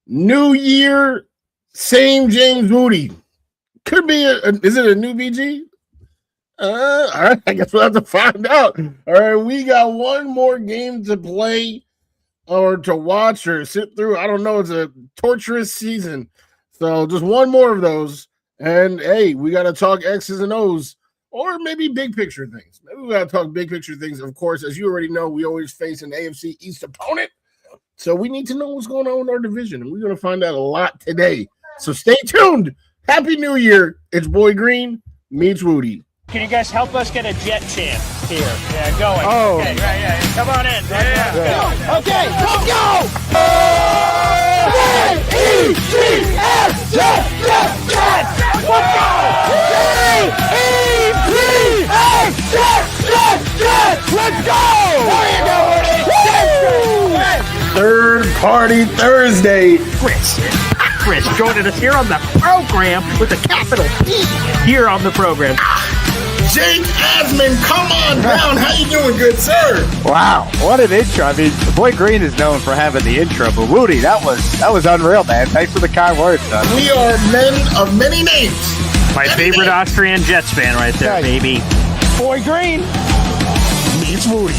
New year, same James Wudi. Could be is it a new BG? All right, I guess we'll have to find out. All right, we got one more game to play or to watch or sit through. I don't know. It's a torturous season. So just one more of those. And hey, we got to talk X's and O's or maybe big picture things. Maybe we got to talk big picture things. Of course, as you already know, we always face an AFC East opponent. So we need to know what's going on with our division. And we're going to find out a lot today. So stay tuned. Happy New Year. It's Boy Green meets Wudi. Can you guys help us get a jet chant here? Yeah, going. Oh. Okay, right, yeah. Come on in. Yeah. Okay, let's go! J-E-T-S, jet, jet, jet! Let's go! J-E-T-S, jet, jet, jet! Let's go! There you go, Woody! Third Party Thursday. Chris joining us here on the program with a capital P here on the program. Jake Asman, come on down. How you doing, good sir? Wow, what an intro. I mean, Boy Green is known for having the intro, but Wudi, that was unreal, man. Thanks for the kind words, son. We are men of many names. My favorite Austrian Jets fan right there, baby. Boy Green meets Wudi.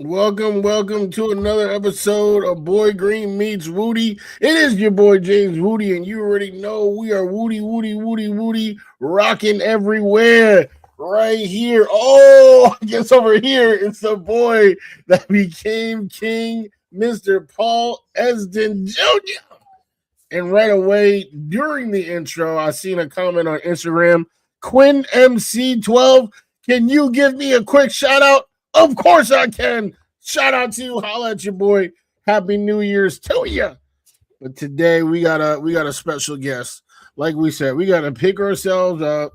Welcome to another episode of Boy Green Meets Wudi. It is your boy James Wudi, and you already know we are Wudi, rocking everywhere right here. Oh, I guess over here it's the boy that became king, Mr. Paul Esden Jr. And right away during the intro, I seen a comment on Instagram, Quinn MC12. Can you give me a quick shout out? Of course I can. Shout out to you. Holla at your boy. Happy New Year's to you. But today we got a special guest. Like we said, we got to pick ourselves up,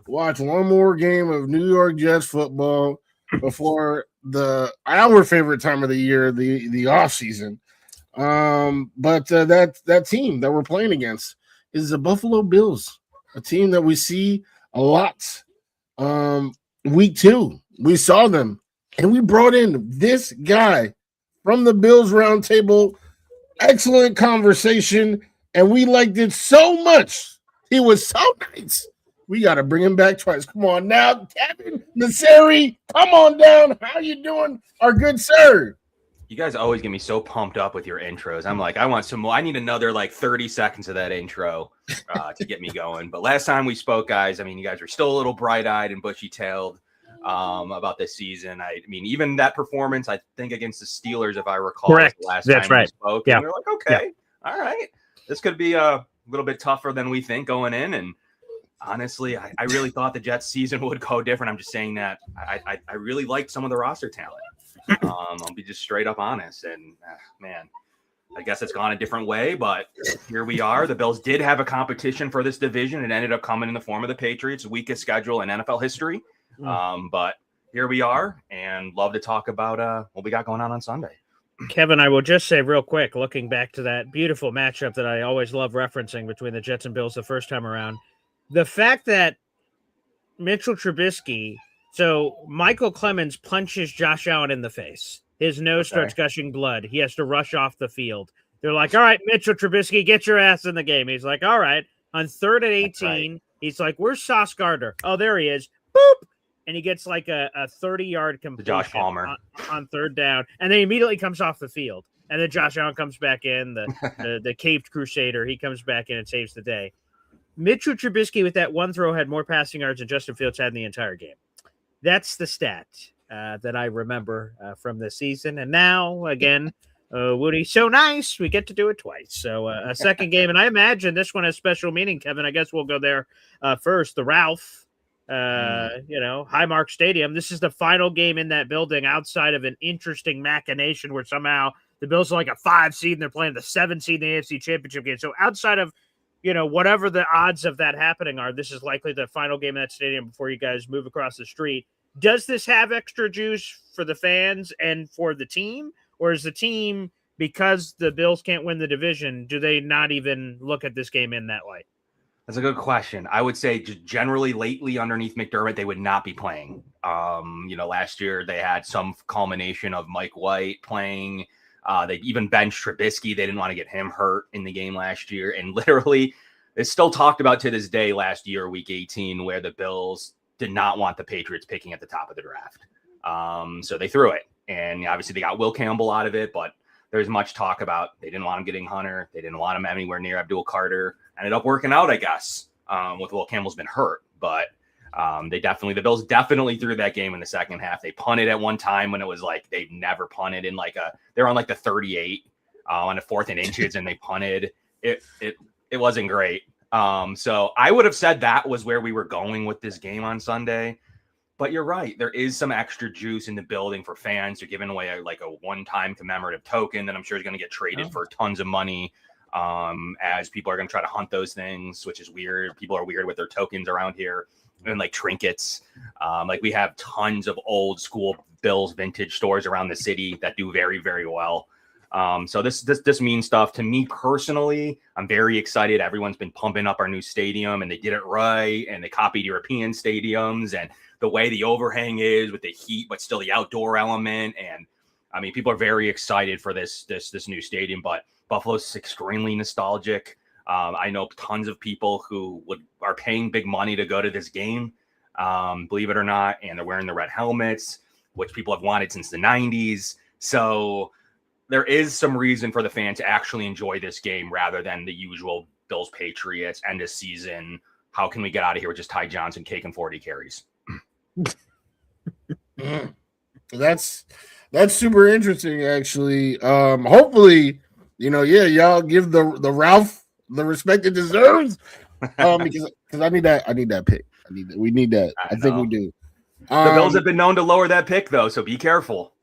watch one more game of New York Jets football before our favorite time of the year, the off season. But that team that we're playing against is the Buffalo Bills, a team that we see a lot. Week 2, we saw them. And we brought in this guy from the Bills Roundtable. Excellent conversation. And we liked it so much. He was so nice. We got to bring him back twice. Come on now. Kevin Nasseri, come on down. How you doing, our good sir? You guys always get me so pumped up with your intros. I'm like, I want some more. I need another 30 seconds of that intro to get me going. But last time we spoke, guys, I mean, you guys were still a little bright-eyed and bushy-tailed about this season. I mean, even that performance, I think against the Steelers, if I recall, correct. Last That's time right. we spoke, yeah. And we were like, okay, all right, this could be a little bit tougher than we think going in. And honestly, I really thought the Jets season would go different. I'm just saying that I really liked some of the roster talent. I'll be just straight up honest. And man, I guess it's gone a different way, but here we are. The Bills did have a competition for this division. It ended up coming in the form of the Patriots, weakest schedule in NFL history. But here we are, and love to talk about what we got going on Sunday. Kevin, I will just say real quick, looking back to that beautiful matchup that I always love referencing between the Jets and Bills the first time around, the fact that Mitchell Trubisky, so Michael Clemens punches Josh Allen in the face. His nose starts gushing blood. He has to rush off the field. They're like, all right, Mitchell Trubisky, get your ass in the game. He's like, all right. On 3rd and 18, he's like, where's Sauce Gardner? Oh, there he is. Boop. And he gets like a 30-yard completion Josh Palmer on 3rd down, and then he immediately comes off the field. And then Josh Allen comes back in, the caped Crusader. He comes back in and saves the day. Mitchell Trubisky with that one throw had more passing yards than Justin Fields had in the entire game. That's the stat that I remember from this season. And now, again, Wudi, so nice. We get to do it twice. So a second game, and I imagine this one has special meaning, Kevin. I guess we'll go there first. The Ralph. Highmark Stadium. This is the final game in that building outside of an interesting machination where somehow the Bills are like a 5 seed and they're playing the 7 seed in the AFC Championship game. So outside of, whatever the odds of that happening are, this is likely the final game in that stadium before you guys move across the street. Does this have extra juice for the fans and for the team? Or is the team, because the Bills can't win the division, do they not even look at this game in that light? That's a good question. I would say just generally lately underneath McDermott, they would not be playing. Last year they had some culmination of Mike White playing. They even benched Trubisky. They didn't want to get him hurt in the game last year. And literally, it's still talked about to this day last year, week 18, where the Bills did not want the Patriots picking at the top of the draft. So they threw it. And obviously they got Will Campbell out of it, but there's much talk about they didn't want him getting Hunter. They didn't want him anywhere near Abdul Carter. Ended up working out, I guess, with Will Campbell's been hurt. But the Bills definitely threw that game in the second half. They punted at one time when it was like they've never punted in they're on like the 38 on a 4th and inches, and they punted. It wasn't great. So I would have said that was where we were going with this game on Sunday. But you're right. There is some extra juice in the building for fans. They're giving away a one-time commemorative token that I'm sure is going to get traded for tons of money as people are going to try to hunt those things, which is weird. People are weird with their tokens around here and like trinkets. We have tons of old school Bills vintage stores around the city that do very, very well. So this means stuff to me personally. I'm very excited. Everyone's been pumping up our new stadium, and they did it right, and they copied European stadiums, and the way the overhang is with the heat, but still the outdoor element. And I mean, people are very excited for this new stadium, but Buffalo's extremely nostalgic. I know tons of people who are paying big money to go to this game, believe it or not, and they're wearing the red helmets, which people have wanted since the 90s. So there is some reason for the fan to actually enjoy this game rather than the usual Bills Patriots end of season. How can we get out of here with just Ty Johnson taking 40 carries? That's super interesting, actually. Hopefully, y'all give the Ralph the respect it deserves. Because I need that pick. We need that. I think we do. The Bills have been known to lower that pick though, so be careful.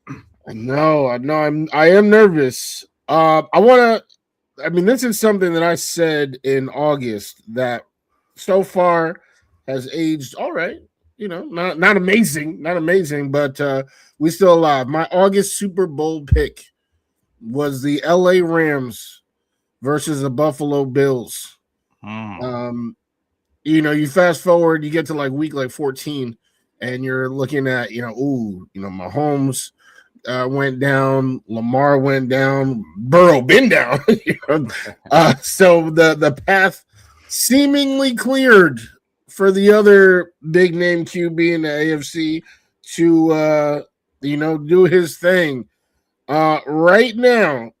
I know. I am nervous. This is something that I said in August that so far has aged all right. Not amazing, but we still alive. My August Super Bowl pick was the LA Rams versus the Buffalo Bills. You fast forward, you get to week 14, and you're looking at, Mahomes went down, Lamar went down, Burrow been down. So the path seemingly cleared for the other big name QB in the AFC to do his thing right now,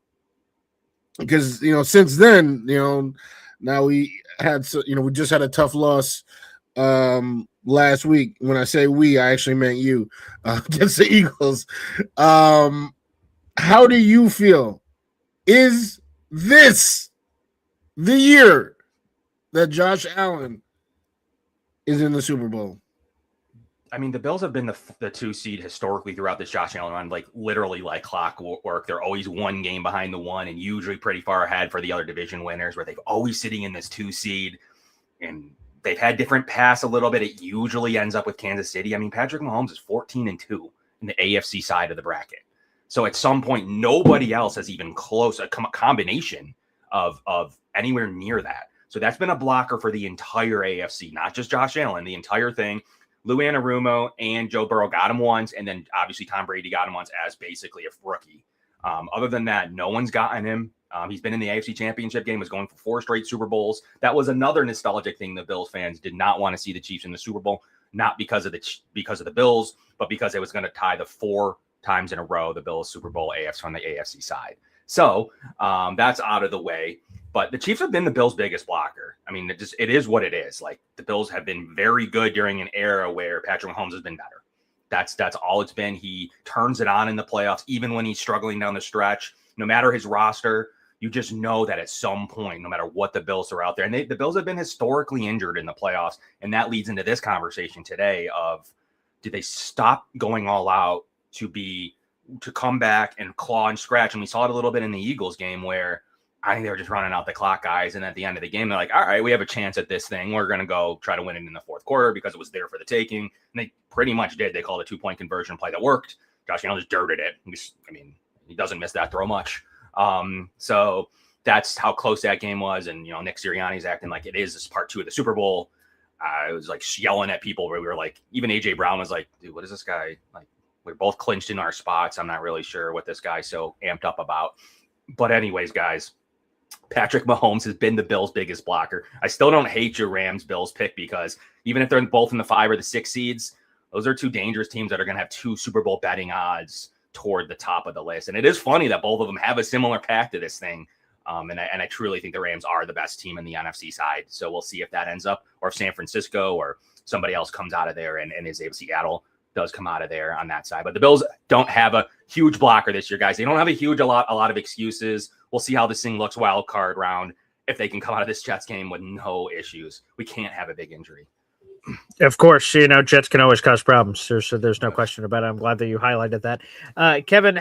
because since then now we just had a tough loss last week. When I say we, I actually meant you against the Eagles. How do you feel? Is this the year that Josh Allen is in the Super Bowl? I mean, the Bills have been the 2 seed historically throughout this Josh Allen run, literally like clockwork. They're always one game behind the one and usually pretty far ahead for the other division winners, where they've always sitting in this 2 seed. And they've had different paths a little bit. It usually ends up with Kansas City. I mean, Patrick Mahomes is 14-2 in the AFC side of the bracket. So at some point, nobody else has even close a combination of anywhere near that. So that's been a blocker for the entire AFC, not just Josh Allen, the entire thing. Lou Anarumo and Joe Burrow got him once, and then obviously Tom Brady got him once as basically a rookie. Other than that, no one's gotten him. He's been in the AFC Championship game, was going for 4 straight Super Bowls. That was another nostalgic thing. The Bills fans did not want to see the Chiefs in the Super Bowl, not because of the Bills, but because it was going to tie the 4 times in a row the Bills Super Bowl AFC on the AFC side. So that's out of the way. But the Chiefs have been the Bills' biggest blocker. I mean, it is what it is. The Bills have been very good during an era where Patrick Mahomes has been better. That's all it's been. He turns it on in the playoffs, even when he's struggling down the stretch. No matter his roster, you just know that at some point, no matter what the Bills are out there, and the Bills have been historically injured in the playoffs, and that leads into this conversation today of, did they stop going all out to come back and claw and scratch? And we saw it a little bit in the Eagles game where I think they were just running out the clock, guys. And at the end of the game, they're like, all right, we have a chance at this thing. We're going to go try to win it in the fourth quarter because it was there for the taking. And they pretty much did. They called a 2-point conversion play that worked. Josh Allen just dirted it. He doesn't miss that throw much. So that's how close that game was. And, Nick Sirianni's acting like it is this part 2 of the Super Bowl. I was like yelling at people where we were like, even AJ Brown was like, dude, what is this guy? Like, we're both clinched in our spots. I'm not really sure what this guy's so amped up about. But anyways, guys, Patrick Mahomes has been the Bills' biggest blocker. I still don't hate your Rams-Bills pick because even if they're both in the 5 or the 6 seeds, those are 2 dangerous teams that are going to have 2 Super Bowl betting odds toward the top of the list. And it is funny that both of them have a similar path to this thing. And I truly think the Rams are the best team in the NFC side. So we'll see if that ends up, or if San Francisco or somebody else comes out of there and is able, Seattle does come out of there on that side. But the Bills don't have a huge blocker this year, guys. They don't have a lot of excuses. We'll see how this thing looks wild card round. If they can come out of this Jets game with no issues, we can't have a big injury. Of course, Jets can always cause problems. There's no question about it. I'm glad that you highlighted that. Kevin,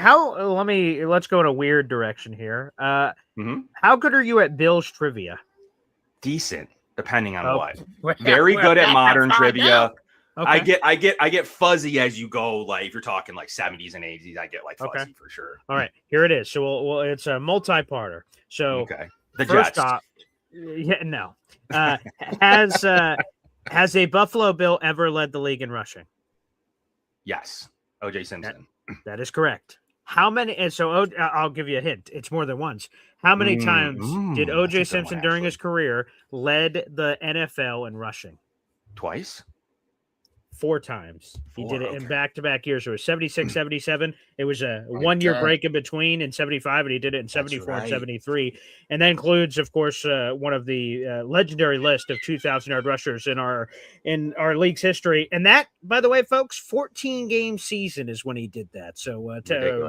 let's go in a weird direction here. How good are you at Bills trivia? Decent, depending on what. Very good at modern trivia. Okay. I get fuzzy as you go. Like if you're talking like 70s and 80s, I get like fuzzy for sure. All right, here it is. So it's a multi-parter. So the first Jets. off, no. Has a Buffalo Bill ever led the league in rushing? Yes. O.J. Simpson. That is correct. How many? And so I'll give you a hint. It's more than once. How many times did O.J. Simpson during his career led the NFL in rushing? Twice? 4 times. He did it in back-to-back years. It was 76, 77. It was a 1-year break in between in 75, and he did it in 74 and 73. And that includes, of course, one of the legendary list of 2,000-yard rushers in our league's history. And that, by the way, folks, 14-game season is when he did that. So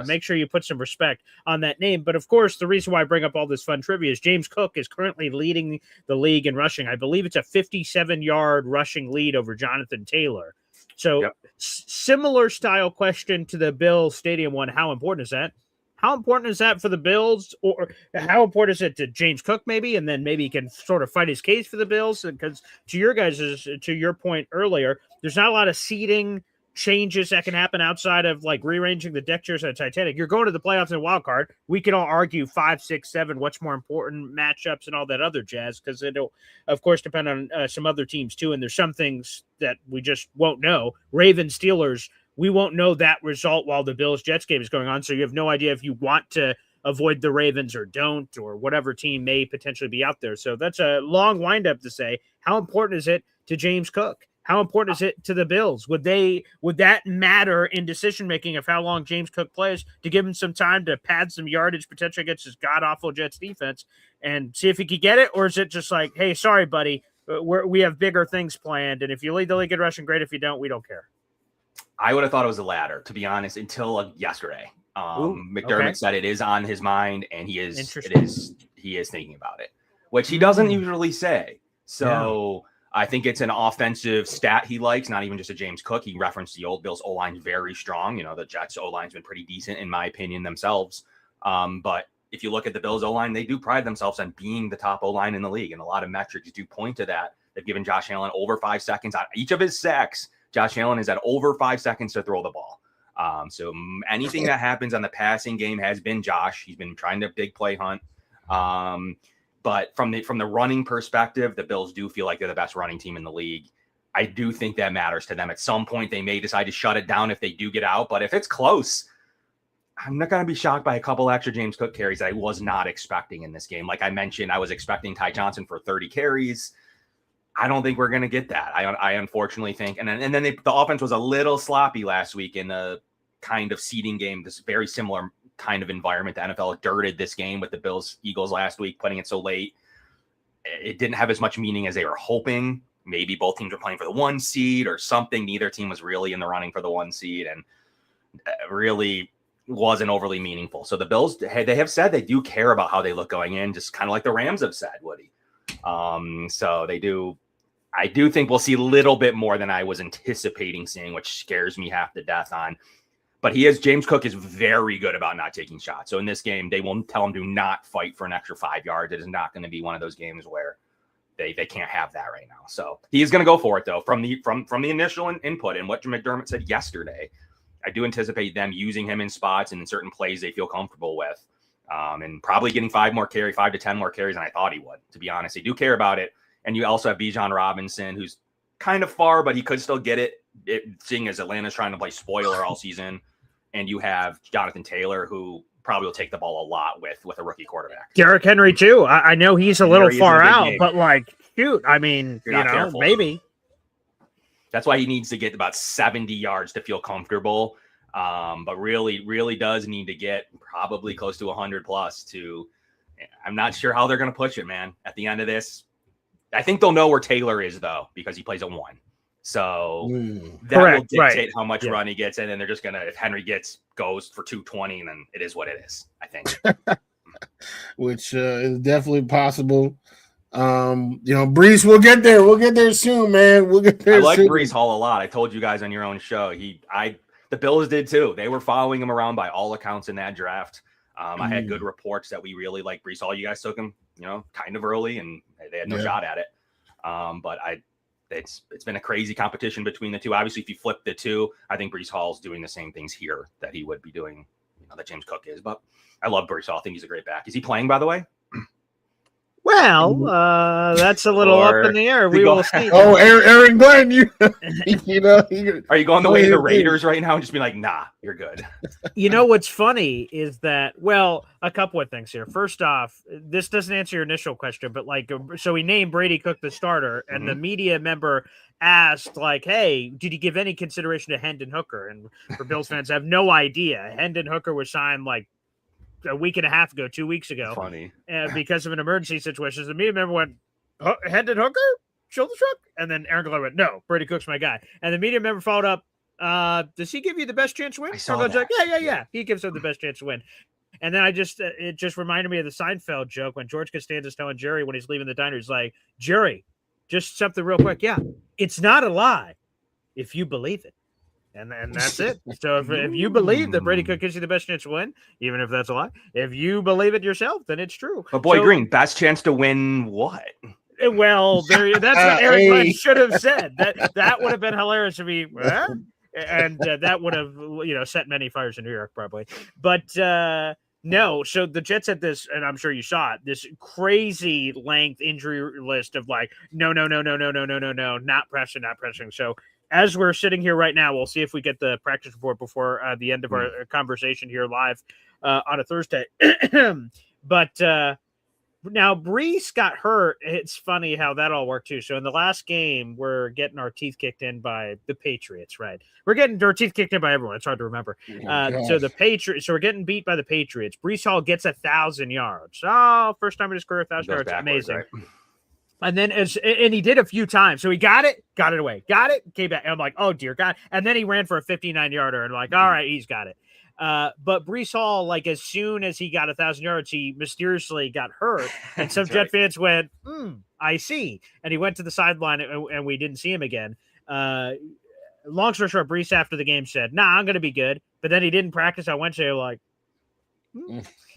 make sure you put some respect on that name. But, of course, the reason why I bring up all this fun trivia is James Cook is currently leading the league in rushing. I believe it's a 57-yard rushing lead over Jonathan Taylor. So similar style question to the Bills Stadium one. How important is that? How important is that for the Bills, or how important is it to James Cook maybe, and then maybe he can sort of fight his case for the Bills? Because to your point earlier, there's not a lot of seeding changes that can happen outside of like rearranging the deck chairs at Titanic. You're going to the playoffs in a wild card. We can all argue 5, 6, 7, what's more important matchups and all that other jazz, because it'll of course depend on some other teams too. And there's some things that we just won't know. Ravens, Steelers, we won't know that result while the Bills Jets game is going on. So you have no idea if you want to avoid the Ravens or don't, or whatever team may potentially be out there. So that's a long windup to say, how important is it to James Cook? How important is it to the Bills? Would that matter in decision-making of how long James Cook plays, to give him some time to pad some yardage potentially against his god-awful Jets defense and see if he could get it? Or is it just like, hey, sorry, buddy, we have bigger things planned, and if you lead the league in rushing, great. If you don't, we don't care. I would have thought it was the latter, to be honest, until yesterday. McDermott said it is on his mind, and he is thinking about it, which he doesn't usually say. So I think it's an offensive stat he likes, not even just a James Cook. He referenced the old Bills O-line very strong. The Jets O-line's been pretty decent in my opinion themselves. But if you look at the Bills O-line, they do pride themselves on being the top O-line in the league. And a lot of metrics do point to that. They've given Josh Allen over 5 seconds on each of his sacks. Josh Allen is at over 5 seconds to throw the ball. So anything that happens on the passing game has been Josh. He's been trying to big play hunt. But from the running perspective, the Bills do feel like they're the best running team in the league. I do think that matters to them. At some point, they may decide to shut it down if they do get out. But if it's close, I'm not going to be shocked by a couple extra James Cook carries that I was not expecting in this game. Like I mentioned, I was expecting Ty Johnson for 30 carries. I don't think we're going to get that. I unfortunately think. And then the offense was a little sloppy last week in the kind of seeding game, this very similar kind of environment. The NFL dirted this game with the Bills Eagles last week, putting it so late. It didn't have as much meaning as they were hoping. Maybe both teams were playing for the 1 seed or something. Neither team was really in the running for the 1 seed, and really wasn't overly meaningful. So the Bills, they have said they do care about how they look going in, just kind of like the Rams have said, Woody. So they do. I do think we'll see a little bit more than I was anticipating seeing, which scares me half to death on. But James Cook is very good about not taking shots. So in this game, they will tell him do not fight for an extra 5 yards. It is not going to be one of those games where they can't have that right now. So he is going to go for it, though, from the initial input and what McDermott said yesterday. I do anticipate them using him in spots and in certain plays they feel comfortable with. and probably getting 5 to 10 more carries than I thought he would, to be honest. They do care about it. And you also have Bijan Robinson, who's kind of far, but he could still get it, seeing as Atlanta's trying to play spoiler all season. And you have Jonathan Taylor, who probably will take the ball a lot with a rookie quarterback. Derrick Henry, too. I know he's a little far out, game. but, like, shoot, I mean, Careful. Maybe. That's why he needs to get about 70 yards to feel comfortable. But really does need to get probably close to 100 plus to. I'm not sure how they're going to push it, man. At the end of this, I think they'll know where Taylor is though, because he plays at 1. So that will dictate how much run he gets, and then they're just gonna, if Henry goes for 220, then it is what it is, I think. Which is definitely possible. Brees, we'll get there. We'll get there soon, man. We'll get there. I like soon. Brees Hall a lot. I told you guys on your own show. The Bills did too. They were following him around by all accounts in that draft. I had good reports that we really like Brees Hall. You guys took him, kind of early, and they had no shot at it. But it's been a crazy competition between the two. Obviously, if you flip the two, I think Brees Hall's doing the same things here that he would be doing, that James Cook is. But I love Brees Hall. I think he's a great back. Is he playing, by the way? Well, that's a little up in the air. We will see. Oh, Aaron Glenn, are you going the way of the Raiders right now and just be like, nah, you're good? What's funny is that, well, a couple of things here. First off, this doesn't answer your initial question, but so we named Brady Cook the starter, and the media member asked, hey, did he give any consideration to Hendon Hooker? And for Bills fans, I have no idea. Hendon Hooker was signed a week and a half ago, 2 weeks ago. Funny. Because of an emergency situation. So the media member went, Hendon Hooker? Shoulder shrug? And then Aaron Glenn went, no, Brady Cook's my guy. And the media member followed up, does he give you the best chance to win? I saw that. Like, yeah. He gives him the best chance to win. And then it just reminded me of the Seinfeld joke when George Costanza's telling Jerry when he's leaving the diner, he's like, Jerry, just something real quick. Yeah, it's not a lie if you believe it. And that's it. So if you believe that Brady Cook gives you the best chance to win, even if that's a lie, if you believe it yourself, then it's true. But Green, best chance to win what? Well, that's what Aaron Glenn should have said. That would have been hilarious to me. And that would have, set many fires in New York probably. But no, so the Jets had this, and I'm sure you saw it, this crazy length injury list of no, not pressing. So as we're sitting here right now, we'll see if we get the practice report before the end of our conversation here live on a Thursday. But now Brees got hurt. It's funny how that all worked too. So in the last game, we're getting our teeth kicked in by the Patriots, right? We're getting our teeth kicked in by everyone. It's hard to remember. So the Patriots. So we're getting beat by the Patriots. Brees Hall gets 1,000 yards. Oh, first time in his career, 1,000 yards. Amazing. Right? And then and he did a few times. So he got it away, got it, came back. And I'm like, oh dear God. And then he ran for a 59-yarder and all right, he's got it. But Brees Hall, as soon as he got 1,000 yards, he mysteriously got hurt. And some Jet fans went, I see. And he went to the sideline and we didn't see him again. Long story short, Brees after the game said, nah, I'm going to be good. But then he didn't practice on Wednesday.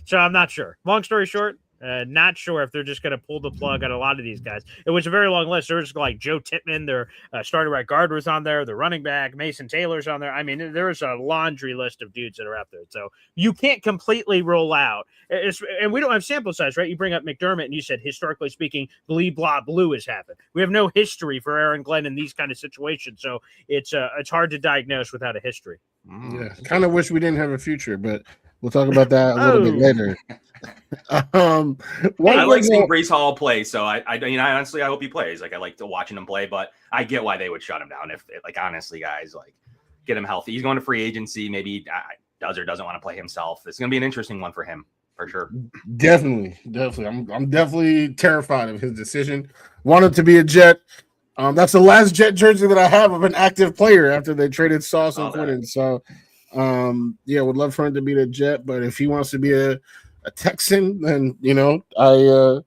So I'm not sure. Long story short, not sure if they're just going to pull the plug on a lot of these guys. It was a very long list. There's Joe Tippmann, their starting right guard was on there, the running back, Mason Taylor's on there. I mean, there's a laundry list of dudes that are out there. So you can't completely roll out. And we don't have sample size, right? You bring up McDermott and you said, historically speaking, bleed, blah, blue has happened. We have no history for Aaron Glenn in these kind of situations. So it's hard to diagnose without a history. Yeah, kind of wish we didn't have a future, but we'll talk about that a little bit later. I like seeing Brees Hall play, so I honestly I hope he plays. I like watching him play, but I get why they would shut him down if honestly, guys, get him healthy. He's going to free agency. Maybe he does or doesn't want to play himself. It's going to be an interesting one for him for sure. Definitely. I'm definitely terrified of his decision. Wanted to be a Jet. That's the last Jet jersey that I have of an active player after they traded Sauce and Quinton. So, would love for him to be the Jet, but if he wants to be a Texan, then I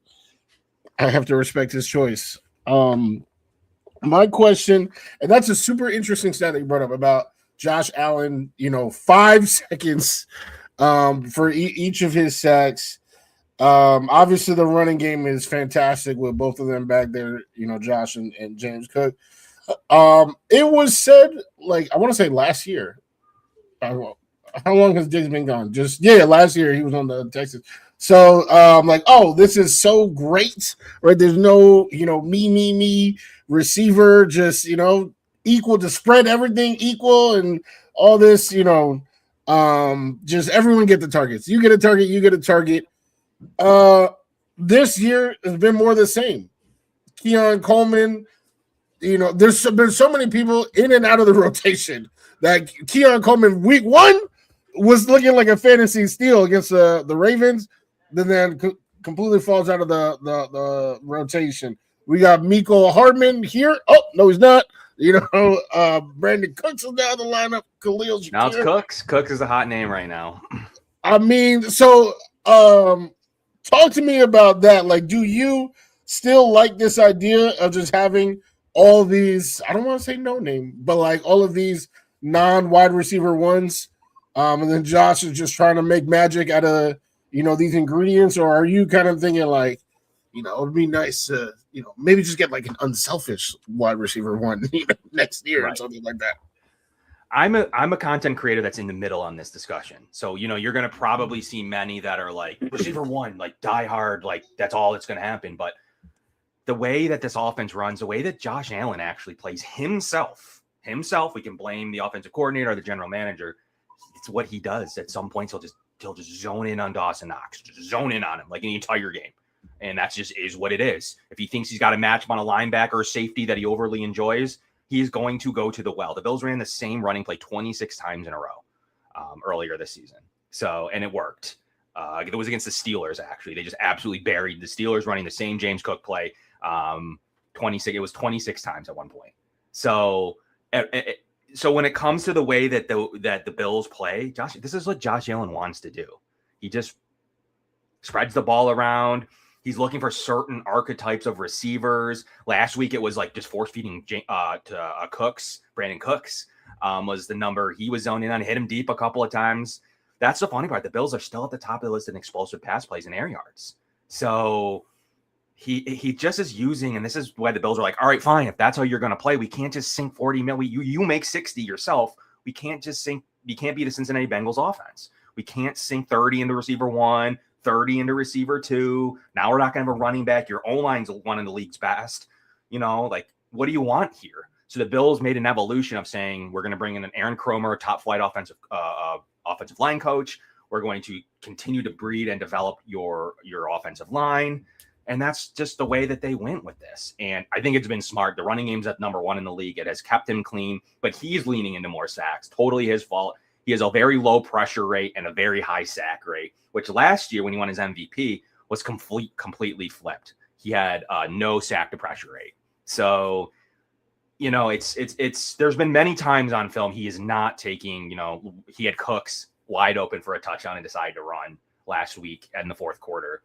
have to respect his choice. My question, and that's a super interesting stat that you brought up about Josh Allen. 5 seconds for each of his sacks. Obviously, the running game is fantastic with both of them back there. Josh and James Cook. It was said, I want to say last year. How long has Diggs been gone? Last year he was on the Texas. So this is so great, right? There's no, me receiver, just equal to spread everything equal and all this, just everyone get the targets. You get a target, you get a target. This year has been more the same. Keon Coleman, there's been so many people in and out of the rotation that Keon Coleman week 1 was looking like a fantasy steal against the Ravens, then completely falls out of the rotation. We got Mecole Hardman here. Oh, no, he's not. Brandon Cooks is now in the lineup. Khalil Shakir. Now it's Cooks. Cooks is a hot name right now. I mean, so talk to me about that. Like, do you still like this idea of just having all these, I don't want to say no name, but like all of these non-wide receiver ones, and then Josh is just trying to make magic out of, these ingredients? Or are you kind of thinking like, it would be nice to, maybe just get like an unselfish wide receiver one next year or something like that? I'm a content creator that's in the middle on this discussion. So, you're going to probably see many that are like receiver one, like die hard, like that's all that's going to happen. But the way that this offense runs, the way that Josh Allen actually plays himself, we can blame the offensive coordinator or the general manager. It's what he does. At some points, he'll just zone in on Dawson Knox, just zone in on him like in the entire game. And that's just is what it is. If he thinks he's got a matchup on a linebacker or safety that he overly enjoys, he's going to go to the well. The Bills ran the same running play 26 times in a row earlier this season. So, and it worked. It was against the Steelers, actually. They just absolutely buried the Steelers running the same James Cook play. 26. It was 26 times at one point. So when it comes to the way that the Bills play, this is what Josh Allen wants to do. He just spreads the ball around. He's looking for certain archetypes of receivers. Last week, it was like just force feeding to Cooks. Brandon Cooks was the number he was zoning on. Hit him deep a couple of times. That's the funny part. The Bills are still at the top of the list in explosive pass plays and air yards. So he just is using, and this is why the Bills are like, all right, fine. If that's how you're going to play, we can't just sink 40 mil. You make 60 yourself. We can't just sink. We can't be the Cincinnati Bengals offense. We can't sink 30 into receiver 1, 30 into receiver 2. Now we're not going to have a running back. Your O-line's one of the league's best. Like, what do you want here? So the Bills made an evolution of saying, we're going to bring in an Aaron Kromer, top flight offensive line coach. We're going to continue to breed and develop your offensive line. And that's just the way that they went with this. And I think it's been smart. The running game's at number 1 in the league. It has kept him clean, but he's leaning into more sacks. Totally his fault. He has a very low pressure rate and a very high sack rate, which last year when he won his MVP was completely flipped. He had no sack to pressure rate. So, it's there's been many times on film he is not taking, he had Cooks wide open for a touchdown and decided to run last week in the fourth quarter.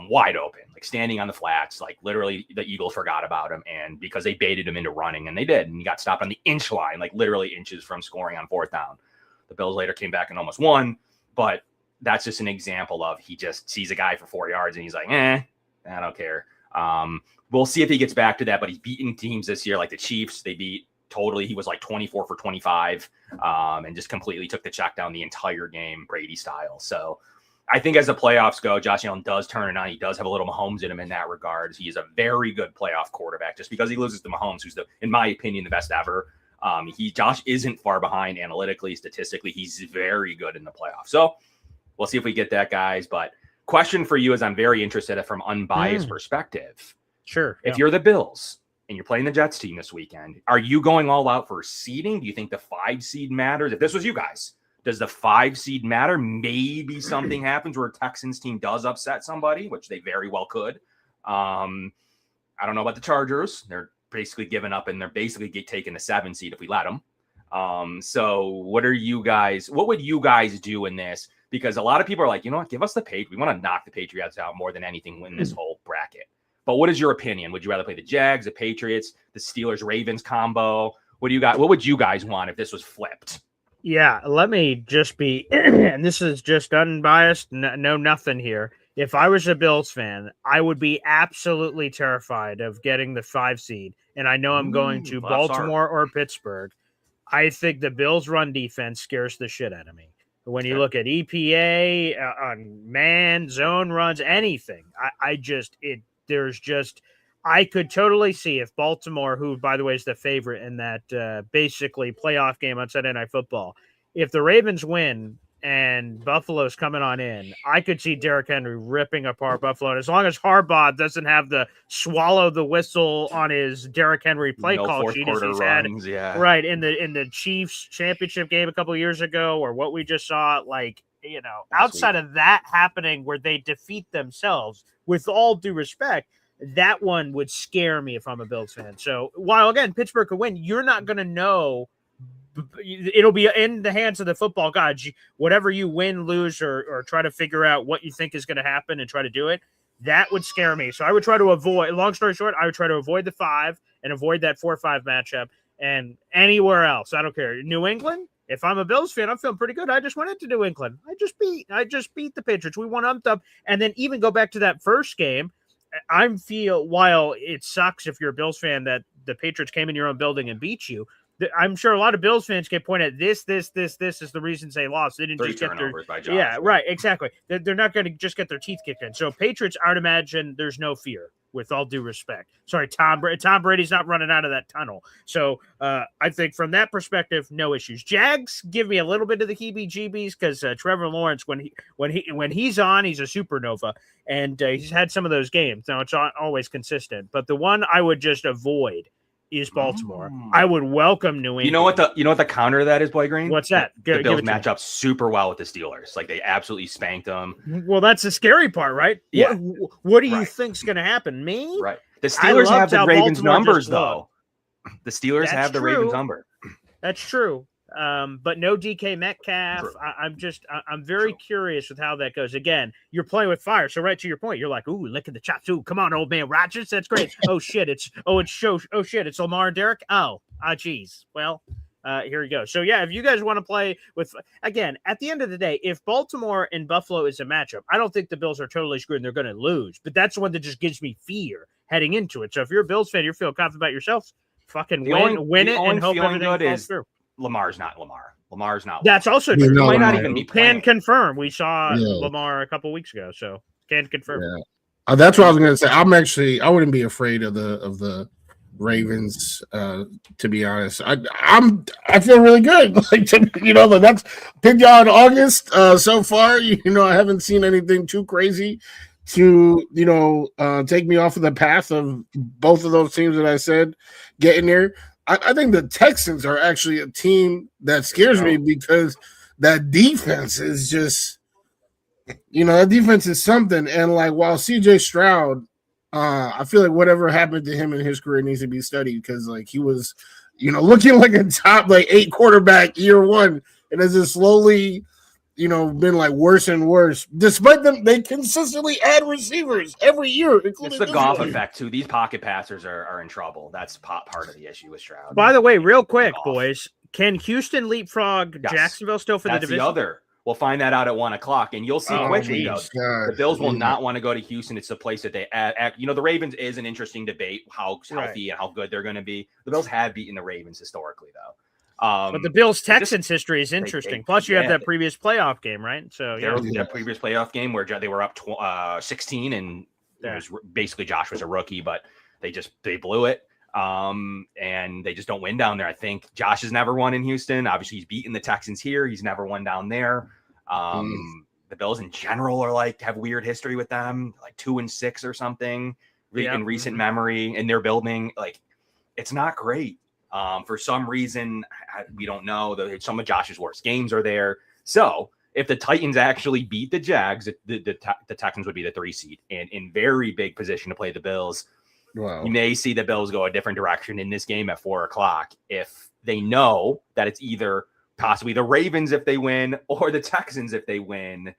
Wide open, like standing on the flats, like literally the Eagles forgot about him, and because they baited him into running, and they did, and he got stopped on the inch line, like literally inches from scoring on fourth down. The Bills later came back and almost won, but that's just an example of he just sees a guy for 4 yards and he's like, I don't care. We'll see if he gets back to that, but he's beaten teams this year like the Chiefs. They beat totally. He was like 24 for 25 and just completely took the check down the entire game, Brady style. So I think as the playoffs go, Josh Allen does turn it on. He does have a little Mahomes in him in that regard. He is a very good playoff quarterback just because he loses to Mahomes, who's in my opinion, the best ever. Josh isn't far behind analytically, statistically. He's very good in the playoffs. So we'll see if we get that, guys. But question for you is I'm very interested from unbiased perspective. Sure. If you're the Bills and you're playing the Jets team this weekend, are you going all out for seeding? Do you think the 5 seed matters? If this was you guys, does the 5 seed matter? Maybe something happens where a Texans team does upset somebody, which they very well could. I don't know about the Chargers. They're basically giving up and they're basically taking the 7 seed if we let them. So what would you guys do in this? Because a lot of people are like, you know what, give us the Patriots. We want to knock the Patriots out more than anything in this whole bracket. But what is your opinion? Would you rather play the Jags, the Patriots, the Steelers, Ravens combo? What would you guys want if this was flipped? Yeah, let me just be, and this is just unbiased, no nothing here. If I was a Bills fan, I would be absolutely terrified of getting the 5 seed. And I know I'm going to Baltimore or Pittsburgh. I think the Bills' run defense scares the shit out of me. When you look at EPA on man zone runs, anything, I could totally see if Baltimore, who by the way is the favorite in that basically playoff game on Sunday Night Football, if the Ravens win and Buffalo's coming on in, I could see Derrick Henry ripping apart Buffalo. And as long as Harbaugh doesn't have the swallow the whistle on his Derrick Henry play call sheet as he's runs, had right in the Chiefs championship game a couple of years ago, or what we just saw, like, you know, outside of that happening where they defeat themselves, with all due respect, that one would scare me if I'm a Bills fan. So while again Pittsburgh could win, you're not going to know. It'll be in the hands of the football gods. Whatever you win, lose, or try to figure out what you think is going to happen and try to do it, that would scare me. So I would try to avoid, long story short, I would try to avoid the 5 and avoid that 4-5 matchup. And anywhere else, I don't care. New England, if I'm a Bills fan, I'm feeling pretty good. I just went into New England. I just beat the Patriots. We won up. And then even go back to that first game, while it sucks if you're a Bills fan that the Patriots came in your own building and beat you, I'm sure a lot of Bills fans can point at this is the reasons they lost. They didn't just get their by Josh, yeah, right, exactly. They're not going to just get their teeth kicked in. So Patriots, I would imagine there's no fear. With all due respect, sorry, Tom Brady's not running out of that tunnel. So I think from that perspective, no issues. Jags give me a little bit of the heebie-jeebies because Trevor Lawrence, when he's on, he's a supernova, and he's had some of those games. Now it's not always consistent, but the one I would just avoid is Baltimore. I would welcome New England. You know what the counter to that is, Boy Green? What's that? The Bills match up super well with the Steelers. Like, they absolutely spanked them. Well, that's the scary part, right? Yeah. What do you think's going to happen? Me? Right. The Steelers have the Ravens numbers, though. The Steelers That's have the true. Ravens number. That's true. But no DK Metcalf. I'm very curious with how that goes. Again, you're playing with fire. So right to your point, you're like, ooh, look at the chops. Ooh, come on, old man Rodgers. That's great. Oh shit, it's Lamar and Derek. Geez. Well, here we go. So yeah, if you guys want to play with, again, at the end of the day, if Baltimore and Buffalo is a matchup, I don't think the Bills are totally screwed and they're going to lose. But that's the one that just gives me fear heading into it. So if you're a Bills fan, you're feeling confident about yourself, fucking win it and hope everything falls through. Lamar's not Lamar. Lamar's not. That's also true. No, might not even be playing. Can confirm. We saw Lamar a couple weeks ago, so can confirm. Yeah. That's what I was going to say. I wouldn't be afraid of the Ravens. To be honest, I feel really good. Like, the next pick y'all in August. So far, I haven't seen anything too crazy to take me off of the path of both of those teams that I said getting there. I think the Texans are actually a team that scares me because that defense is just, that defense is something. And like, while CJ Stroud, I feel like whatever happened to him in his career needs to be studied because like he was, looking like a top 8 quarterback year one, and as it slowly, been like worse and worse. Despite them, they consistently add receivers every year. It's the golf effect too. These pocket passers are in trouble. That's part of the issue with Stroud. By the way, real quick, boys, can Houston leapfrog Jacksonville still for the division? The other. We'll find that out at 1:00, and you'll see quickly. The Bills will not want to go to Houston. It's the place that they the Ravens is an interesting debate how healthy and how good they're going to be. The Bills have beaten the Ravens historically, though. But the Bills-Texans history is interesting. Plus, you have that previous playoff game, right? So that previous playoff game where they were up 16, and it was basically Josh was a rookie, but they blew it. And they just don't win down there. I think Josh has never won in Houston. Obviously, he's beaten the Texans here. He's never won down there. The Bills in general are have weird history with them, 2-6 or something in recent memory. And they're building it's not great. For some reason, we don't know. Some of Josh's worst games are there. So if the Titans actually beat the Jags, the Texans would be the 3 seed and in very big position to play the Bills. Wow. You may see the Bills go a different direction in this game at 4:00 if they know that it's either possibly the Ravens if they win or the Texans if they win.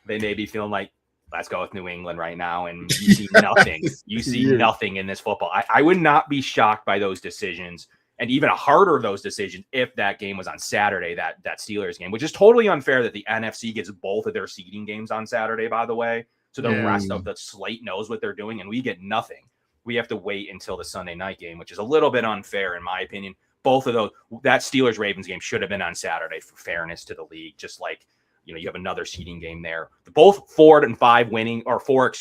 They may be feeling like, let's go with New England right now, and you see nothing. You see nothing in this football. I would not be shocked by those decisions, and even a harder of those decisions if that game was on Saturday, that Steelers game, which is totally unfair that the NFC gets both of their seeding games on Saturday, by the way. So the rest of the slate knows what they're doing, and we get nothing. We have to wait until the Sunday night game, which is a little bit unfair in my opinion. both of those, that Steelers Ravens game should have been on Saturday for fairness to the league. Just like, you have another seeding game there. Both 4 and 5 winning, or 4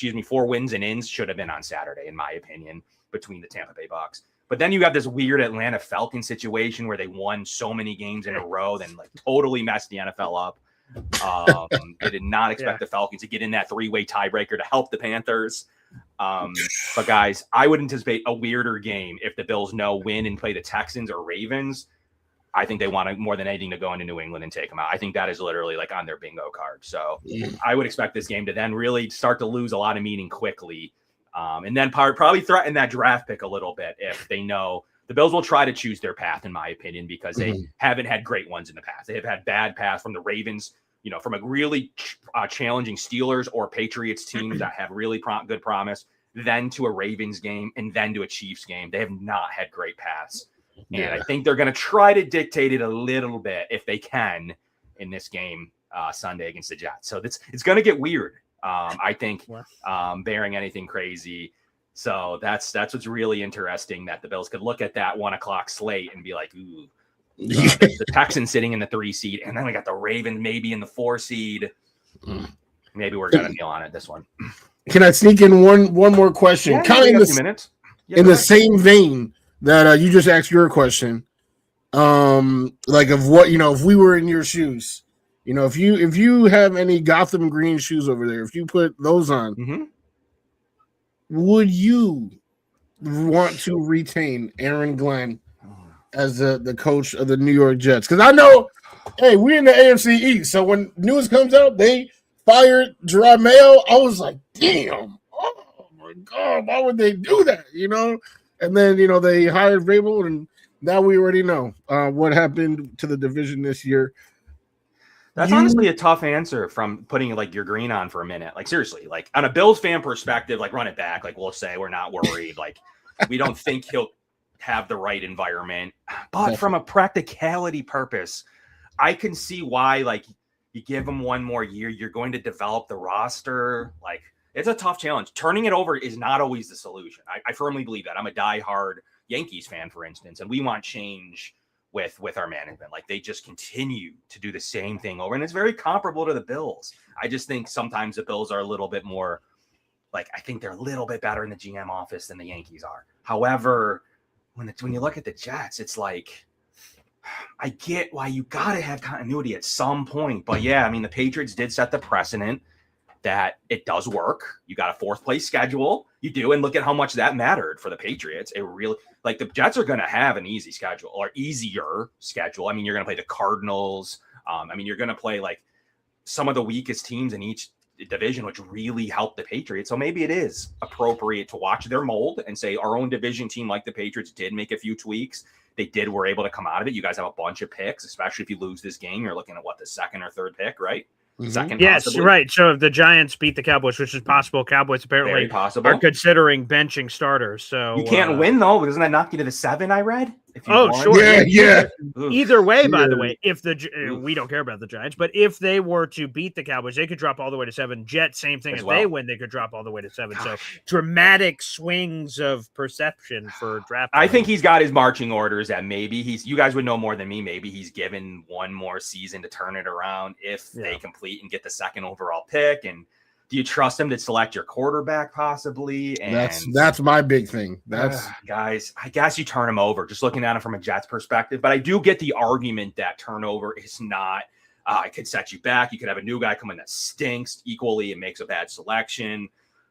wins and ins should have been on Saturday, in my opinion, between the Tampa Bay Bucks. But then you have this weird Atlanta Falcons situation where they won so many games in a row, then like totally messed the NFL up. They did not expect the Falcons to get in that 3-way tiebreaker to help the Panthers. But guys, I would anticipate a weirder game if the Bills win and play the Texans or Ravens. I think they want to, more than anything, to go into New England and take them out. I think that is literally like on their bingo card. So I would expect this game to then really start to lose a lot of meaning quickly. And then probably threaten that draft pick a little bit if they know the Bills will try to choose their path, in my opinion, because they haven't had great ones in the past. They have had bad paths from the Ravens, from a really challenging Steelers or Patriots teams that have really good promise, then to a Ravens game, and then to a Chiefs game. They have not had great paths. And I think they're going to try to dictate it a little bit if they can in this game Sunday against the Jets. So it's going to get weird, I think, bearing anything crazy. So that's what's really interesting, that the Bills could look at that 1 o'clock slate and be like, ooh, the Texans sitting in the 3 seed, and then we got the Ravens maybe in the 4 seed. Maybe we're going to kneel on it this one. Can I sneak in one more question? Kind of in the same vein that you just asked your question, like of what, if we were in your shoes, if you have any Gotham green shoes over there, if you put those on, would you want to retain Aaron Glenn as the coach of the New York Jets? Because I know, hey, we're in the AFC East, so when news comes out, they fired Gerard Mayo, I was like, damn, oh my God, why would they do that, And then, they hired Vrabel, and now we already know what happened to the division this year. That's honestly a tough answer from putting like your green on for a minute. Like, seriously, like on a Bills fan perspective, like run it back. Like, we'll say we're not worried. Like, we don't think he'll have the right environment. But from a practicality purpose, I can see why, like, you give him one more year, you're going to develop the roster. Like, it's a tough challenge. Turning it over is not always the solution. I firmly believe that. I'm a diehard Yankees fan, for instance, and we want change with our management. Like, they just continue to do the same thing over, and it's very comparable to the Bills. I just think sometimes the Bills are a little bit more, like, I think they're a little bit better in the GM office than the Yankees are. However, when you look at the Jets, it's like, I get why you got to have continuity at some point. But yeah, I mean, the Patriots did set the precedent that it does work. You got a 4th place schedule. You do. And look at how much that mattered for the Patriots. It really, like, the Jets are going to have an easy schedule, or easier schedule. I mean, you're going to play the Cardinals. I mean, you're going to play like some of the weakest teams in each division, which really helped the Patriots. So maybe it is appropriate to watch their mold and say our own division team, like the Patriots, did make a few tweaks. Were able to come out of it. You guys have a bunch of picks, especially if you lose this game. You're looking at the 2nd or 3rd pick, right? Second, yes, possibly. Right. So if the Giants beat the Cowboys, which is possible, Cowboys apparently are considering benching starters. So you can't win though, because doesn't that knock you to the 7? I read. If you won. Sure, yeah. Either way, by the way, if we don't care about the Giants, but if they were to beat the Cowboys, they could drop all the way to 7. Jets, same thing. If they win, they could drop all the way to 7. Gosh. So dramatic swings of perception for draft. I think he's got his marching orders that maybe you guys would know more than me. Maybe he's given one more season to turn it around if they complete and get the 2nd overall pick. And do you trust him to select your quarterback possibly? And that's my big thing. That's guys, I guess you turn him over, just looking at it from a Jets perspective. But I do get the argument that turnover is not, it could set you back. You could have a new guy come in that stinks equally and makes a bad selection.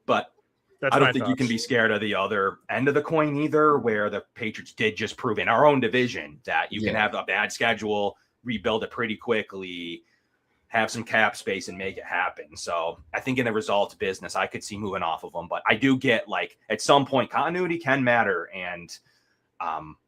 But I don't think you can be scared of the other end of the coin either, where the Patriots did just prove in our own division that you can have a bad schedule, rebuild it pretty quickly, have some cap space and make it happen. So I think in the results business, I could see moving off of them, but I do get, like, at some point continuity can matter, and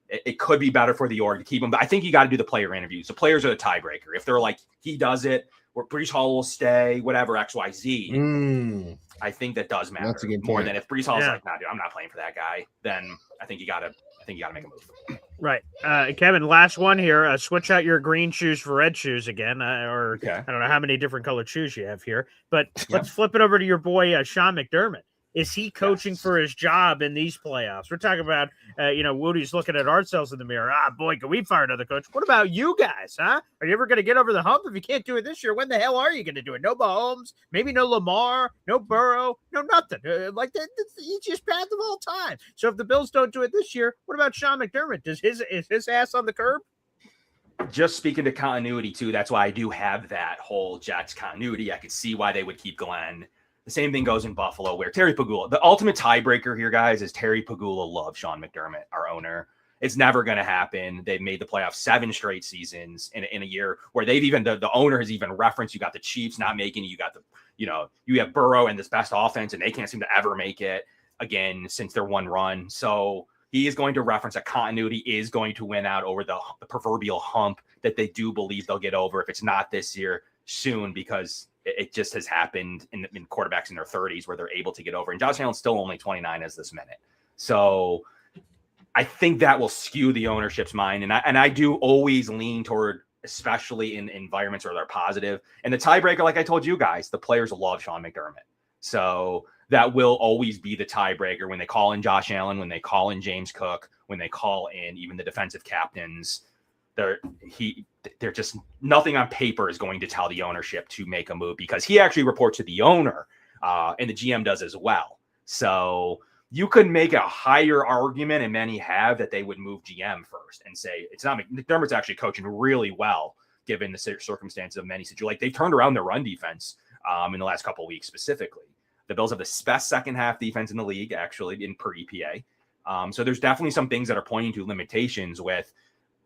it could be better for the org to keep them. But I think you got to do the player interviews. The players are the tiebreaker. If they're like, he does it, or Breece Hall will stay, whatever, XYZ. I think that does matter more than if Breece Hall's like, nah, dude, I'm not playing for that guy. Then I think you got to make a move. Right. Kevin, last one here. Switch out your green shoes for red shoes again, I don't know how many different colored shoes you have here, but let's flip it over to your boy, Sean McDermott. Is he coaching for his job in these playoffs? We're talking about, Woody's looking at ourselves in the mirror. Boy, can we fire another coach? What about you guys, huh? Are you ever going to get over the hump? If you can't do it this year, when the hell are you going to do it? No Mahomes, maybe no Lamar, no Burrow, no nothing. Like that's the easiest path of all time. So if the Bills don't do it this year, what about Sean McDermott? Is his ass on the curb? Just speaking to continuity too, that's why I do have that whole Jets continuity. I could see why they would keep Glenn. The same thing goes in Buffalo, where Terry Pagula, the ultimate tiebreaker here, guys, is Terry Pagula loves Sean McDermott, our owner. It's never going to happen. They've made the playoffs 7 straight seasons in a year where they've even, the owner has even referenced, you got the Chiefs not making it. You got you have Burrow and this best offense, and they can't seem to ever make it again since their one run. So he is going to reference that continuity is going to win out over the proverbial hump that they do believe they'll get over. If it's not this year, soon, because it just has happened in quarterbacks in their 30s where they're able to get over. And Josh Allen's still only 29 as this minute. So I think that will skew the ownership's mind. And I do always lean toward, especially in environments where they're positive. And the tiebreaker, like I told you guys, the players love Sean McDermott. So that will always be the tiebreaker when they call in Josh Allen, when they call in James Cook, when they call in even the defensive captains. They're just, nothing on paper is going to tell the ownership to make a move, because he actually reports to the owner, and the GM does as well. So you could make a higher argument, and many have, that they would move GM first and say it's not McDermott's actually coaching really well given the circumstances of many situations. Like, they've turned around their run defense in the last couple of weeks specifically. The Bills have the best second half defense in the league, actually, in per EPA. So there's definitely some things that are pointing to limitations with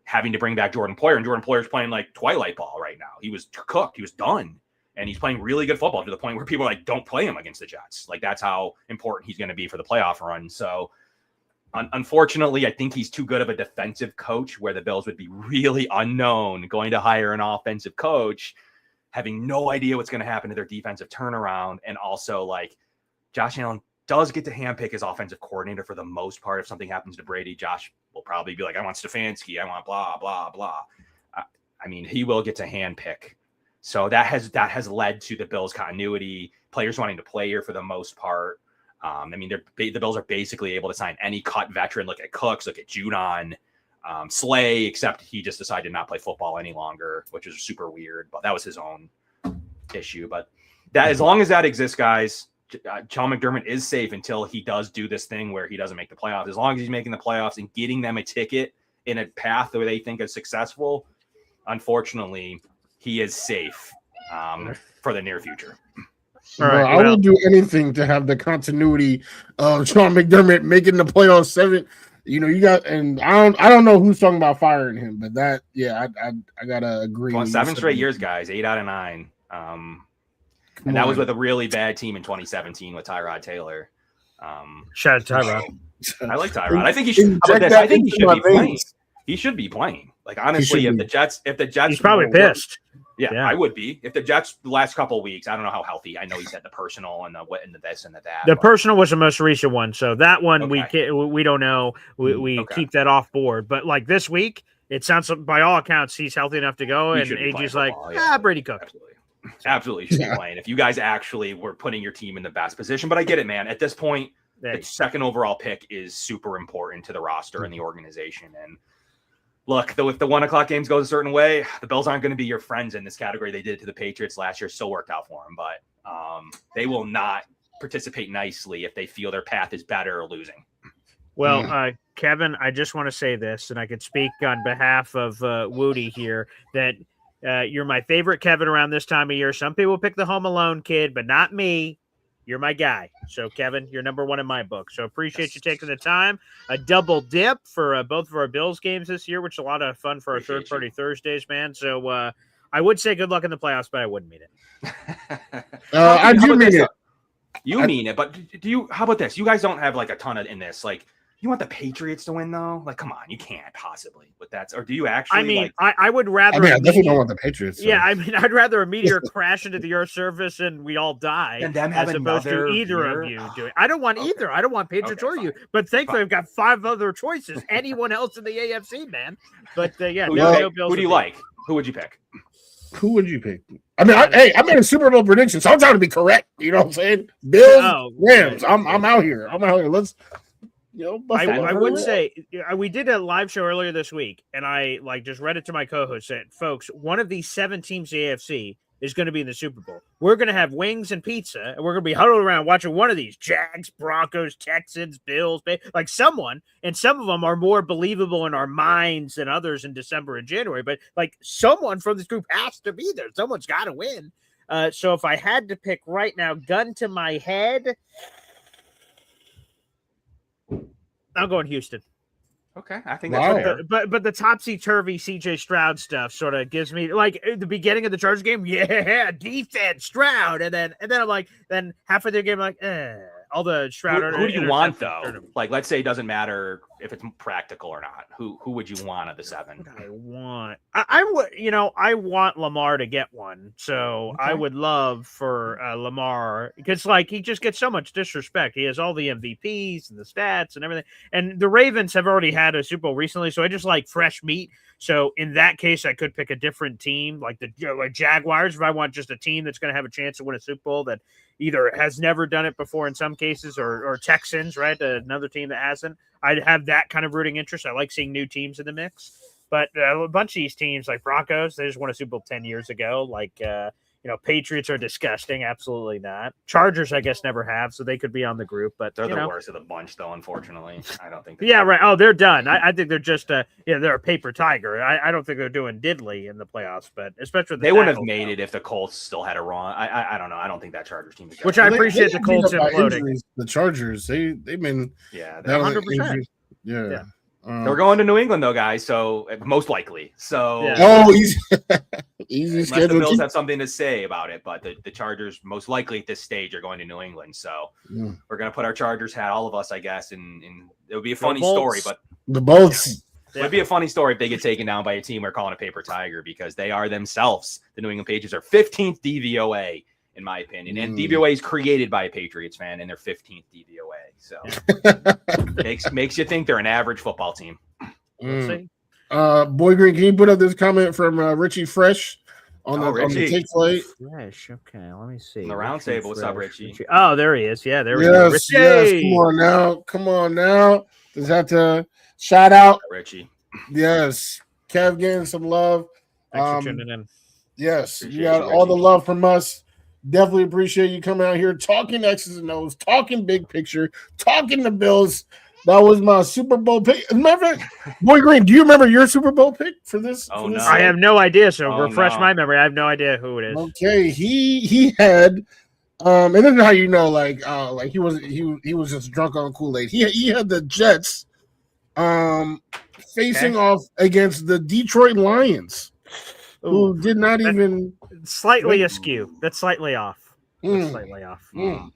having to bring back Jordan Poyer, and Jordan Poyer's playing like Twilight ball right now. He was cooked. He was done. And he's playing really good football to the point where people are like, don't play him against the Jets. Like, that's how important he's going to be for the playoff run. So unfortunately, I think he's too good of a defensive coach, where the Bills would be really unknown going to hire an offensive coach, having no idea what's going to happen to their defensive turnaround. And also, like, Josh Allen does get to handpick his offensive coordinator for the most part. If something happens to Brady, Josh will probably be like, I want Stefanski, I want blah, blah, blah. I mean, he will get to handpick. So that has led to the Bills' continuity, players wanting to play here for the most part. I mean, the Bills are basically able to sign any cut veteran. Look at Cooks, look at Judon, Slay, except he just decided to not play football any longer, which is super weird, but that was his own issue. But that, as long as that exists, guys, Sean McDermott is safe until he does do this thing where he doesn't make the playoffs. As long as he's making the playoffs and getting them a ticket in a path where they think is successful, unfortunately, he is safe for the near future. All right, I will do anything to have the continuity of Sean McDermott making the playoffs 7. You got, and I don't know who's talking about firing him, but that, yeah, I gotta agree. Well, 7 straight years, guys, 8 out of 9. And that was with a really bad team in 2017 with Tyrod Taylor. Shout out to Tyrod. I like Tyrod. I think he should. I think he should be playing. He should be playing. Like, honestly, if the Jets, he's probably pissed. Yeah, I would be. If the Jets the last couple of weeks, I don't know how healthy. I know he's had the personal and the what and the this and the that. The personal was the most recent one, so that one we don't know. We keep that off board. But like this week, it sounds, by all accounts, he's healthy enough to go. And AJ's like, Brady cooked. Absolutely should be playing. If you guys actually were putting your team in the best position. But I get it, man. At this point, the second overall pick is super important to the roster and the organization. And look, though, if the 1:00 games goes a certain way, the Bills aren't going to be your friends in this category. They did it to the Patriots last year. Still worked out for them. But they will not participate nicely if they feel their path is better or losing. Well, Kevin, I just want to say this, and I could speak on behalf of Wudi here, that you're my favorite Kevin around this time of year. Some people pick the Home Alone kid, but not me. You're my guy. So, Kevin, you're number one in my book. So, appreciate you taking the time. A double dip for both of our Bills games this year, which is a lot of fun for our third-party Thursdays, man. So, I would say good luck in the playoffs, but I wouldn't mean it. I do mean it. You mean it, but do you? How about this? You guys don't have like a ton of in this. Like, you want the Patriots to win, though? Like, come on, you can't possibly with that. Or do you actually? I mean, I would rather. I definitely don't want the Patriots. So. Yeah, I mean, I'd rather a meteor crash into the Earth's surface and we all die, and them as opposed to either of you doing. I don't want either. I don't want Patriots or you. But thankfully, I've got 5 other choices. Anyone else in the AFC, man. But who do you like? Who would you pick? Who would you pick? I mean, I made a Super Bowl prediction, so I'm trying to be correct. You know what I'm saying? Bills, Rams. I'm out here. Let's, I would say we did a live show earlier this week, and I just read it to my co-host. Said, folks, one of these 7 teams, the AFC, is going to be in the Super Bowl. We're going to have wings and pizza, and we're going to be huddled around watching one of these: Jags, Broncos, Texans, Bills, someone. And some of them are more believable in our minds than others in December and January. But someone from this group has to be there. Someone's got to win. So if I had to pick right now, gun to my head, I'm going Houston. Okay, I think that's fair. But the topsy-turvy CJ Stroud stuff sort of gives me the beginning of the Chargers game, defense Stroud, and then I'm like, then halfway through the game, I'm like, all the Stroud. Who do you want though? Let's say it doesn't matter if it's practical or not. Who would you want of the 7? I want. I want Lamar to get one. So okay. I would love for Lamar, because he just gets so much disrespect. He has all the MVPs and the stats and everything. And the Ravens have already had a Super Bowl recently, so I just like fresh meat. So in that case, I could pick a different team, like the Jaguars, if I want just a team that's going to have a chance to win a Super Bowl that either has never done it before in some cases, or Texans, right? Another team that hasn't. I'd have that kind of rooting interest. I like seeing new teams in the mix. But a bunch of these teams, like Broncos, they just won a Super Bowl 10 years ago. Patriots are disgusting. Absolutely not. Chargers, I guess, never have, so they could be on the group. But they're the worst of the bunch, though, unfortunately. I don't think. Yeah, right. Oh, they're done. I think they're just they're a paper tiger. I don't think they're doing diddly in the playoffs, but especially they wouldn't have made it if the Colts still had a run. I don't know. I don't think that Chargers team. Which I appreciate the Colts imploding. The Chargers, they've been 100%. Yeah. We're going to New England, though, guys. So most likely. So easy. Unless the Bills have something to say about it, but the Chargers most likely at this stage are going to New England. So we're going to put our Chargers hat, all of us, I guess, and it would be a funny story. But the Bolts. It would be a funny story if they get taken down by a team we're calling a paper tiger, because they are themselves. The New England Patriots are 15th DVOA, in my opinion, and DVOA is created by a Patriots fan, and they're 15th DVOA. So makes you think they're an average football team. Let's see. Boy Green, can you put up this comment from Richie Fresh on the take flight? Fresh. Okay, let me see. On the round table. What's up, Richie? Oh, there he is. Yeah, there we go. Richie. Yes, come on now. Just have to shout out Richie. Yes. Kev getting some love. Thanks for tuning in. Yes, you got all the love from us. Definitely appreciate you coming out here talking X's and O's, talking big picture, talking the Bills. That was my Super Bowl pick. As a matter of fact, Boy Green, do you remember your Super Bowl pick for this? Oh, no. I have no idea. So refresh my memory. I have no idea who it is. Okay, he had, and this is how you know, he was just drunk on Kool-Aid. He had the Jets, facing off against the Detroit Lions, who did not even slightly askew. That's slightly off. Slightly off.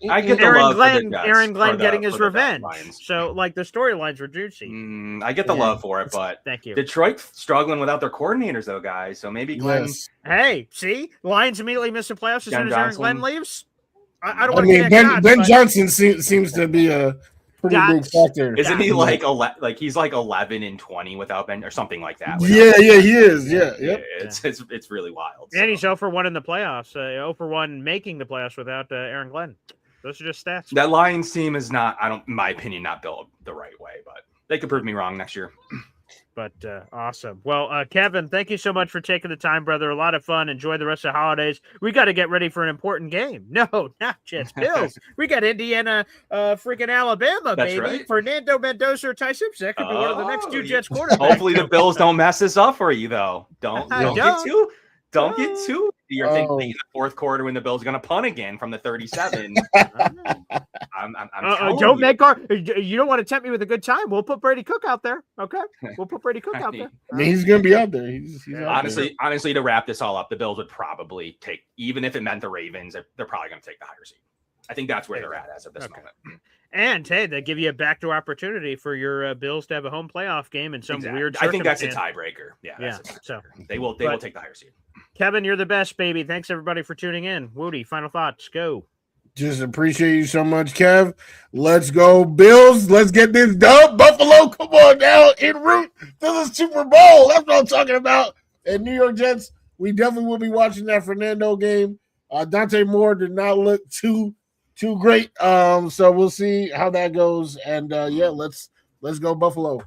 I get the Aaron love Glenn, for the Jets, Aaron Glenn getting his for the revenge. Lions. So the storylines were juicy. I get the love for it, but thank you. Detroit struggling without their coordinators, though, guys. So maybe Glenn. Yes. Hey, see, Lions immediately miss the playoffs as soon as Aaron Glenn leaves. I don't I want mean, to Ben Johnson seems to be a pretty big factor. Isn't he he's like 11-20 without Ben or something like that? Yeah, he is. Yeah. It's really wild. And he's 0-1 in the playoffs. 0-1 making the playoffs without Aaron Glenn. Those are just stats. That Lions team is not, in my opinion, not built the right way, but they could prove me wrong next year. But awesome. Well, Kevin, thank you so much for taking the time, brother. A lot of fun. Enjoy the rest of the holidays. We got to get ready for an important game. No, not Jets Bills. We got Indiana, freaking Alabama, That's baby. right. Fernando Mendoza or Ty Simpson. That could be one of the next 2 Jets quarterbacks. Hopefully the Bills don't mess this up for you, though. Don't get too. You're thinking in the fourth quarter when the Bills are going to punt again from the 37. I'm don't make you don't want to tempt me with a good time. We'll put Brady Cook out there. Okay. We'll put Brady Cook out there. I mean, he's going to be out there. He's honestly, to wrap this all up, the Bills would probably take, even if it meant the Ravens, they're probably going to take the higher seed. I think that's where they're at as of this moment. And hey, they give you a backdoor opportunity for your Bills to have a home playoff game in some weird. I think that's a tiebreaker. Yeah. So they will take the higher seed. Kevin, you're the best, baby. Thanks everybody for tuning in. Wudi, final thoughts. Go. Just appreciate you so much, Kev. Let's go, Bills. Let's get this done. Buffalo, come on now, en route to the Super Bowl. That's what I'm talking about. And New York Jets, we definitely will be watching that Fernando game. Dante Moore did not look too great. So we'll see how that goes. And let's go Buffalo.